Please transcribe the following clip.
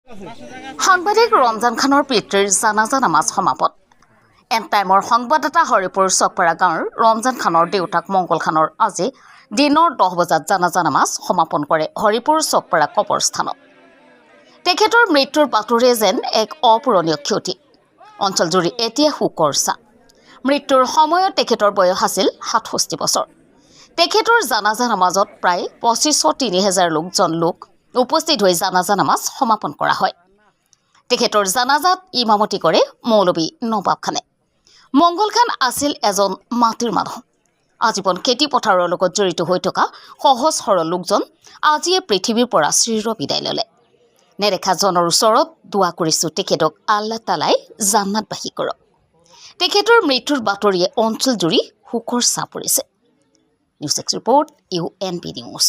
সাংবাদিক ৰমজান খানৰ পিতৃৰ জানাজা নামাজ সমাপন। এন টাইমৰ সংবাদদাতা হৰিপুৰ চকপাৰা গাঁৱৰ ৰমজান খানৰ দেউতাক মংগল খানৰ আজি দিনৰ 10 বজাত জানাজা নামাজ সমাপন কৰে হৰিপুৰ চকপাৰা কবৰস্থানত। তেখেতৰ মৃত্যুৰ বাতৰি যেন এক অপূৰণীয় ক্ষতি। অঞ্চলজুৰি এতিয়া শোকৰ ছাঁ। মৃত্যুৰ সময়ত তেখেতৰ বয়স আছিল 67 বছৰ। তেখেতৰ জানাজা নামাজত প্ৰায় 25,000-30,000 লোক উপস্থিত হৈ জানাজা নামাজ সমাপন কৰা হয়। তেখেতৰ জানাজাত ইমামতি কৰে মৌলবী নবাব খানে। মংগল খান আছিল এজন মাটিৰ মানুহ। আজীৱন খেতি পথাৰৰ লগত জড়িত হৈ থকা সহজ সৰল লোকজন আজিয়ে পৃথিৱীৰ পৰা চিৰ বিদায় ল'লে। নেদেখা জনৰ ওচৰত দোৱা কৰিছোঁ তেখেতক আল্লাহ তালাই জান্নাতবাসী কৰক। তেখেতৰ মৃত্যুৰ বাতৰিয়ে অঞ্চলজুৰি শোকৰ ছাঁ পৰিছে। News x report UNP news.